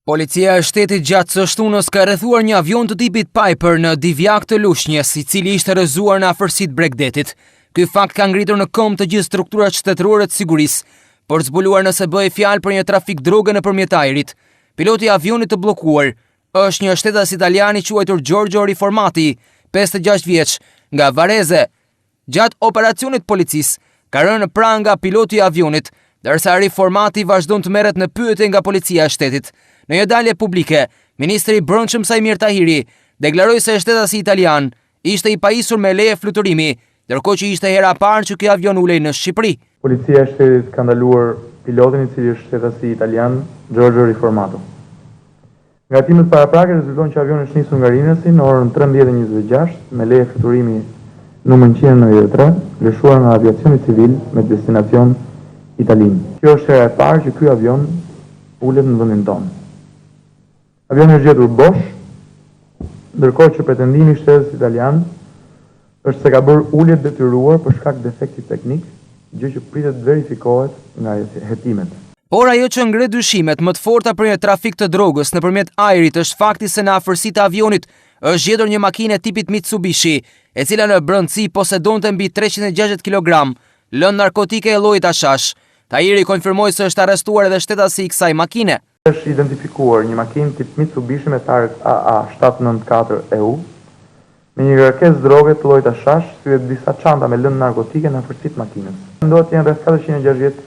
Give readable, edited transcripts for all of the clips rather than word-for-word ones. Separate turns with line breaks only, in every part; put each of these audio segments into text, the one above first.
Policia e shtetit gjatë së shtunës ka rrethuar një avion të tipit Piper në Divjake të Lushnjës, i cili ishte rrëzuar në afërsitë Bregdetit. Ky fakt ka ngritur në këmbë të gjithë strukturat shtetërore të sigurisë, për zbuluar nëse bëhej fjalë për një trafik droge nëpërmjet ajrit. Piloti i avionit të bllokuar është një shtetas italian i quajtur Giorgio Riformati, 56 vjeç, nga Varese. Gjatë operacionit policisë ka rënë pranë nga piloti i avionit, ndërsa Riformati vazhdon të merret në pyetje nga policia e shtetit. Në një dalje publike, ministri i brendshëm Sajmir Tahiri deklaroi se shtetasi italian ishte i pajisur me leje fluturimi, ndërkohë që ishte hera e parë që ky avion ulej në Shqipëri.
Policia e shtetit ka ndaluar pilotin i cili është shtetasi italian, Giorgio Riformato. Nga timet paraprake rezulton që avioni është nisur nga Rinesi në orën 13:26 me leje fluturimi numër 193, lëshuar nga aviacioni civil me destinacion Italinë. Kjo është hera e parë që ky avion ulet në vendin tonë. Avioni është gjetur bosh, ndërkohë që pretendimi i shtetit italian është se ka bërë ulje detyruar për shkak defekti teknik, gjë që pritet verifikohet nga hetimet.
Por ajo që ngre dyshimet më të forta për një trafik të drogës nëpërmjet ajrit është fakti se në afërsitë të avionit është gjetur një makinë tipit Mitsubishi, e cila në brendësi posedonte mbi 360 kg lëndë narkotike e llojit hashash. Tahiri konfirmoi se është arrestuar edhe shtetasi i kësaj makine.
Është identifikuar një makinë tip Mitsubishi me targ AA794EU me një kërkesë droge të llojit hashash, syet disa çanta me lëndë narkotike në afërsitë makinës. Ndohet janë rreth 460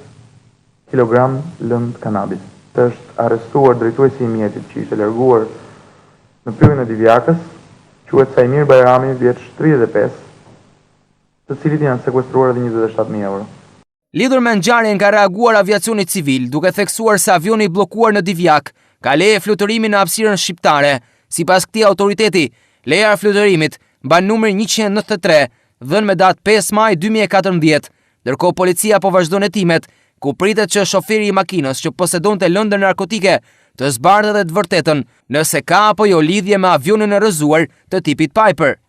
kg lëndë Kanabis. Është arrestuar drejtuesi i mjetit që ishte larguar në pyetjen e Divjakës, quhet Sajmir Bajrami, vjeç 35, të cilit janë sekuestruar edhe 27.000 euro.
Lidhur me ngjarjen ka reaguar aviacioni civil, duke theksuar se avioni i bllokuar në Divjake ka leje fluturimi në hapësirën shqiptare. Sipas këtij autoriteti, leja e fluturimit mban numrin 193, dhënë me datë 5 maj 2014, ndërkohë policia po vazhdon hetimet, ku pritet që shoferi i makinës që posedonte lëndë narkotike të zbardhë edhe të vërtetën nëse ka apo jo lidhje me avionin e rrëzuar të tipit Piper.